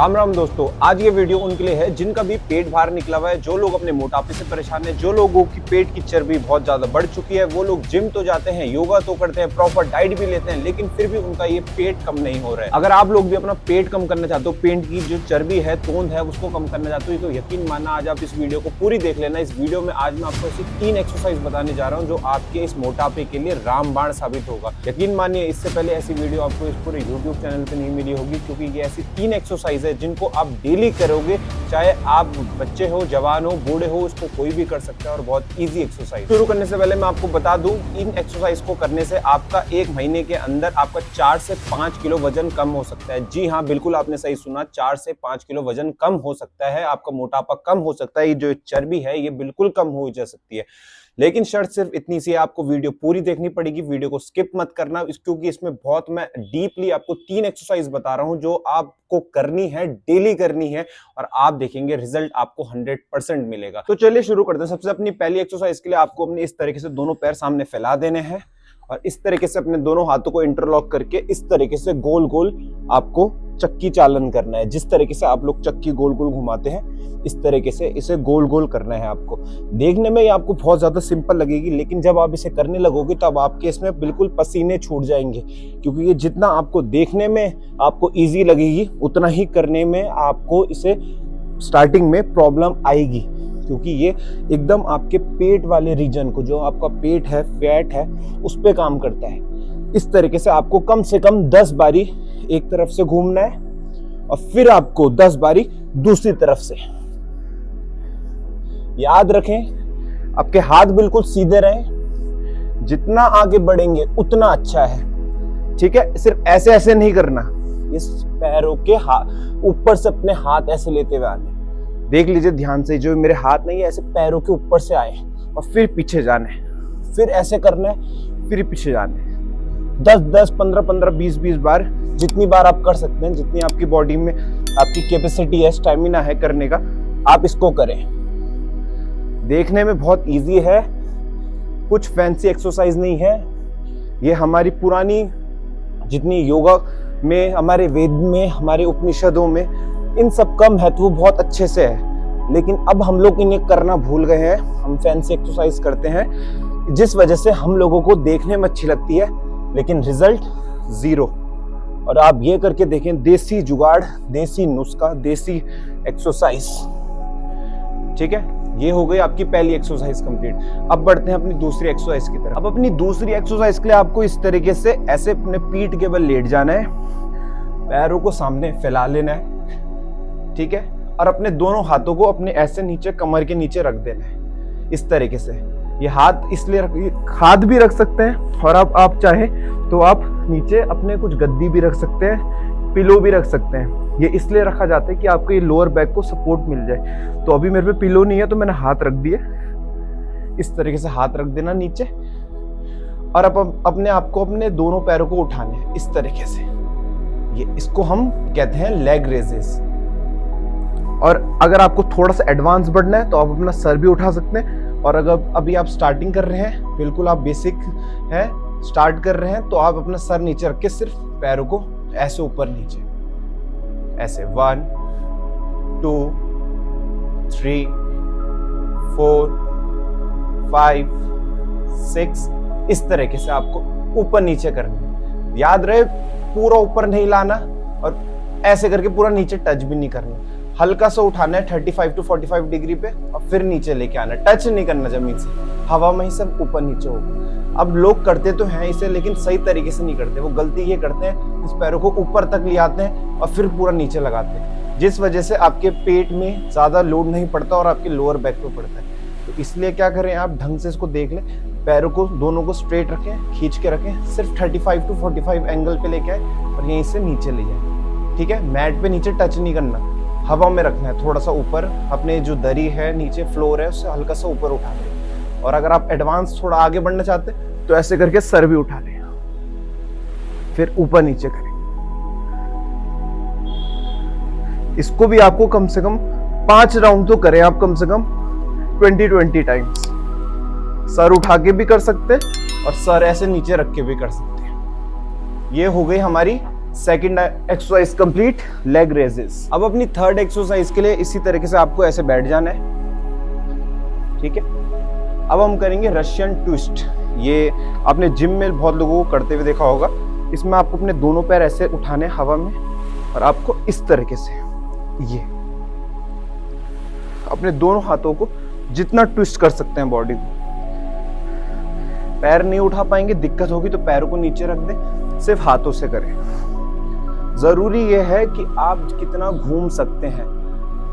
राम राम दोस्तों, आज ये वीडियो उनके लिए है जिनका भी पेट बाहर निकला हुआ है, जो लोग अपने मोटापे से परेशान हैं, जो लोगों की पेट की चर्बी बहुत ज्यादा बढ़ चुकी है। वो लोग जिम तो जाते हैं, योगा तो करते हैं, प्रॉपर डाइट भी लेते हैं, लेकिन फिर भी उनका ये पेट कम नहीं हो रहा है। अगर आप लोग भी अपना पेट कम करना चाहते हो, पेट की जो चर्बी है, तोंद है, उसको कम करना चाहते हो, तो यकीन मानना आज आप इस वीडियो को पूरी देख लेना। इस वीडियो में आज मैं आपको ऐसी 3 एक्सरसाइज बताने जा रहा हूँ जो आपके इस मोटापे के लिए रामबाण साबित होगा। यकीन मानिए, इससे पहले ऐसी वीडियो आपको इस पूरे यूट्यूब चैनल पे नहीं मिली होगी, क्योंकि ये ऐसी 3 एक्सरसाइज है जिनको आप डेली करोगे, चाहे आप बच्चे हो, जवान हो, बूढ़े हो, इसको कोई भी कर सकता है और बहुत इजी एक्सरसाइज। शुरू करने से पहले मैं आपको बता दूं, इन एक्सरसाइज को करने से आपका 1 महीने के अंदर आपका 4 से 5 किलो वजन कम हो सकता है। जी हाँ, बिल्कुल आपने सही सुना, 4 से 5 किलो वजन कम हो सकता है, आपका मोटापा कम हो सकता है, ये जो चर्बी है ये बिल्कुल कम हो जा सकती है। लेकिन शर्त सिर्फ इतनी सी है, आपको वीडियो पूरी देखनी पड़ेगी, वीडियो को स्किप मत करना, क्योंकि इसमें बहुत मैं डीपली आपको 3 एक्सरसाइज बता रहा हूं जो आपको करनी है, डेली करनी है, और आप देखेंगे रिजल्ट आपको 100% मिलेगा। तो चलिए शुरू करते हैं। सबसे अपनी पहली एक्सरसाइज के लिए आपको अपने इस तरीके से दोनों पैर सामने फैला देने हैं और इस तरीके से अपने दोनों हाथों को इंटरलॉक करके इस तरीके से गोल गोल आपको चक्की चालन करना है। जिस तरीके से आप लोग चक्की गोल गोल घुमाते हैं, इस तरीके से इसे गोल गोल करना है आपको। देखने में ये आपको बहुत ज्यादा सिंपल लगेगी, लेकिन जब आप इसे करने लगोगे तब आपके इसमें बिल्कुल पसीने छूट जाएंगे, क्योंकि ये जितना आपको देखने में आपको इजी लगेगी, उतना ही करने में आपको इसे स्टार्टिंग में प्रॉब्लम आएगी, क्योंकि ये एकदम आपके पेट वाले रीजन को, जो आपका पेट है, फैट है, उस पे काम करता है। इस तरीके से आपको कम से कम 10 बारी एक तरफ से घूमना है और फिर आपको 10 बारी दूसरी तरफ से। याद रखें, आपके हाथ बिल्कुल सीधे रहें, जितना आगे बढ़ेंगे उतना अच्छा है, ठीक है। सिर्फ ऐसे ऐसे नहीं करना, इस पैरों के ऊपर से अपने हाथ ऐसे लेते हुए आने। देख लीजिए ध्यान से, जो मेरे हाथ नहीं है, ऐसे पैरों के ऊपर से आए और फिर पीछे जाना है, फिर ऐसे करना है, फिर पीछे जाना है। 10-10, 15-15, 20-20 बार, जितनी बार आप कर सकते हैं, जितनी आपकी बॉडी में आपकी कैपेसिटी है, स्टैमिना है करने का, आप इसको करें। देखने में बहुत इजी है, कुछ फैंसी एक्सरसाइज नहीं है। ये हमारी पुरानी जितनी योगा में, हमारे वेद में, हमारे उपनिषदों में इन सब का महत्व बहुत अच्छे से है, लेकिन अब हम लोग इन्हें करना भूल गए हैं। हम फैंसी एक्सरसाइज करते हैं, जिस वजह से हम लोगों को देखने में अच्छी लगती है, लेकिन रिजल्ट 0। और आप ये करके देखें, देसी जुगाड़, देसी नुस्खा, देसी एक्सरसाइज, ठीक है। ये हो गई आपकी पहली एक्सरसाइज कंप्लीट। अब बढ़ते हैं अपनी दूसरी एक्सरसाइज की तरफ। अब अपनी दूसरी एक्सरसाइज के लिए आपको इस तरीके से ऐसे अपने पीठ के बल लेट जाना है, पैरों को सामने फैला लेना है, ठीक है, और अपने दोनों हाथों को अपने ऐसे नीचे कमर के नीचे रख देना है, इस तरीके से। ये हाथ इसलिए हाथ भी रख सकते हैं, और आप चाहे तो आप नीचे अपने कुछ गद्दी भी रख सकते हैं, पिलो भी रख सकते हैं। ये इसलिए रखा जाता है कि आपको ये लोअर बैक को सपोर्ट मिल जाए। तो अभी मेरे पे पिलो नहीं है, तो मैंने हाथ रख दिए, इस तरीके से हाथ रख देना नीचे, और अब अपने आप को, अपने दोनों पैरों को उठाने हैं इस तरीके से। ये इसको हम कहते हैं लेग रेजेस। और अगर आपको थोड़ा सा एडवांस बढ़ना है तो आप अपना सर भी उठा सकते हैं। और अगर अभी आप स्टार्टिंग कर रहे हैं, बिल्कुल आप बेसिक है, स्टार्ट कर रहे हैं, तो आप अपना सर नीचे रख के सिर्फ पैरों को ऐसे ऊपर नीचे, ऐसे 1 2 3 4 5 6, इस तरीके से आपको ऊपर नीचे करना है। याद रहे, पूरा ऊपर नहीं लाना और ऐसे करके पूरा नीचे टच भी नहीं करना। हल्का सा उठाना है 35 to 45 डिग्री पे और फिर नीचे लेके आना, टच नहीं करना जमीन से, हवा में ही सब ऊपर नीचे होगा। अब लोग करते तो हैं इसे, लेकिन सही तरीके से नहीं करते। वो गलती ये करते हैं, इस पैरों को ऊपर तक ले आते हैं और फिर पूरा नीचे लगाते हैं, जिस वजह से आपके पेट में ज्यादा लोड नहीं पड़ता और आपके लोअर बैक पे पड़ता है। तो इसलिए क्या करें, आप ढंग से इसको देख लें, पैरों को दोनों को स्ट्रेट रखें, खींच के रखें, सिर्फ 35 to 45 एंगल पे लेके आए और यहीं से नीचे ले जाए, ठीक है। मैट पे नीचे टच नहीं करना, हवा में रखना है, थोड़ा सा ऊपर, अपने जो दरी है, नीचे फ्लोर है, उससे हल्का सा ऊपर उठा लें। और अगर आप एडवांस थोड़ा आगे बढ़ना चाहते हैं तो ऐसे करके सर भी उठा लें, फिर ऊपर नीचे करें। इसको भी आपको कम से कम 5 राउंड तो करें आप, कम से कम 20-20 टाइम्स। सर उठा के भी कर सकते हैं और सर ऐसे नीचे रख के भी कर सकते हैं। ये हो गई हमारी second exercise complete, leg raises. अब अपनी थर्ड एक्सरसाइज के लिए इसी तरीके से आपको ऐसे बैठ जाना है, ठीक है। अब हम करेंगे रशियन ट्विस्ट। ये आपने जिम में बहुत लोगों को करते हुए देखा होगा। इसमें आपको अपने दोनों पैर ऐसे उठाने हवा में और आपको इस तरीके से ये अपने दोनों हाथों को जितना ट्विस्ट कर सकते हैं बॉडी को। पैर नहीं उठा पाएंगे, दिक्कत होगी तो पैरों को नीचे रख दें, सिर्फ हाथों से करें। जरूरी यह है कि आप कितना घूम सकते हैं।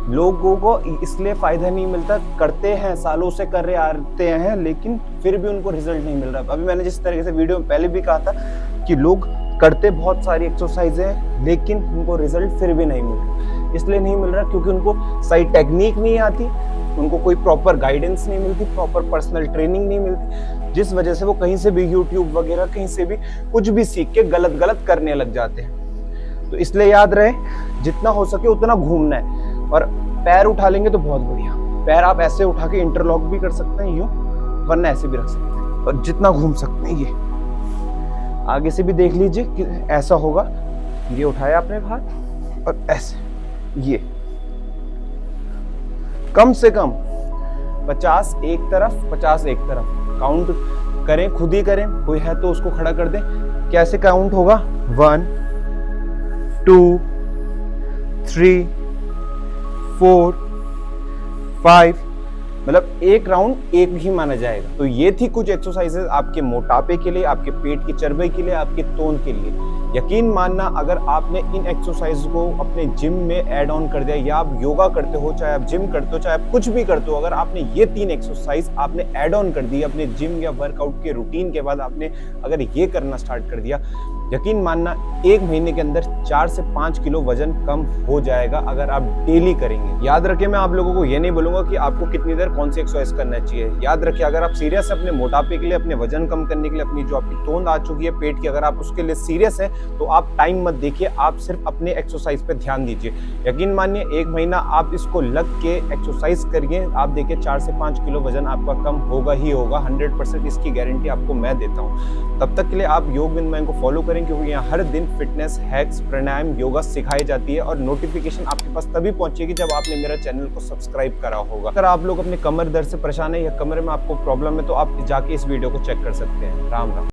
लोगों को इसलिए फायदा नहीं मिलता, करते हैं सालों से कर रहे आते हैं लेकिन फिर भी उनको रिजल्ट नहीं मिल रहा। अभी मैंने जिस तरीके से वीडियो में पहले भी कहा था कि लोग करते बहुत सारी एक्सरसाइज है लेकिन उनको रिजल्ट फिर भी नहीं मिल रहा। इसलिए नहीं मिल रहा क्योंकि उनको सही टेक्निक नहीं आती, उनको कोई प्रॉपर गाइडेंस नहीं मिलती, प्रॉपर पर्सनल ट्रेनिंग नहीं मिलती, जिस वजह से वो कहीं से भी यूट्यूब वगैरह कहीं से भी कुछ भी सीख के गलत करने लग जाते हैं। तो इसलिए याद रहे, जितना हो सके उतना घूमना है। और पैर उठा लेंगे तो बहुत बढ़िया। पैर आप ऐसे उठा के इंटरलॉक भी कर सकते हैं यूं, वरना ऐसे भी रख सकते हैं। और जितना घूम सकते हैं, ये आगे से भी देख लीजिए कि ऐसा होगा। ये उठाया आपने हाथ और ऐसे ये कम से कम 50 एक तरफ 50 एक तरफ काउंट करें, खुद ही करें, कोई है तो उसको खड़ा कर दें। कैसे काउंट होगा? 1 2 3 4 5, मतलब एक राउंड एक ही माना जाएगा। तो ये थी कुछ एक्सरसाइजेज आपके मोटापे के लिए, आपके पेट की चर्बी के लिए, आपके तोन के लिए। यकीन मानना, अगर आपने इन एक्सरसाइज को अपने जिम में ऐड ऑन कर दिया, या आप योगा करते हो, चाहे आप जिम करते हो, चाहे आप कुछ भी करते हो, अगर आपने ये 3 एक्सरसाइज आपने ऐड ऑन कर दी अपने जिम या वर्कआउट के रूटीन के बाद, आपने अगर ये करना स्टार्ट कर दिया, यकीन मानना 1 महीने के अंदर 4 से 5 किलो वजन कम हो जाएगा अगर आप डेली करेंगे। याद रखिए, मैं आप लोगों को ये नहीं बोलूंगा कि आपको कितनी देर कौन सी एक्सरसाइज करना चाहिए। याद रखिए, अगर आप सीरियस है अपने मोटापे के लिए, अपने वजन कम करने के लिए, अपनी जो आपकी तोंद आ चुकी है पेट की, अगर आप उसके लिए सीरियस है तो आप टाइम मत देखिए, आप सिर्फ अपने एक्सरसाइज पे ध्यान दीजिए। यकीन मानिए 1 महीना आप इसको लग के एक्सरसाइज करिए, आप देखिए 4 से 5 किलो वजन आपका कम होगा ही होगा। 100% इसकी गारंटी आपको मैं देता हूँ। तब तक के लिए आप योग विद मैन को फॉलो करें, क्योंकि यहाँ हर दिन फिटनेस हैक्स, प्राणायाम, योगा सिखाई जाती है और नोटिफिकेशन आपके पास तभी पहुंचेगी जब आपने मेरा चैनल को सब्सक्राइब करा होगा। अगर आप लोग अपने कमर दर्द से परेशान है या कमर में आपको प्रॉब्लम है तो आप जाके इस वीडियो को चेक कर सकते हैं। राम राम।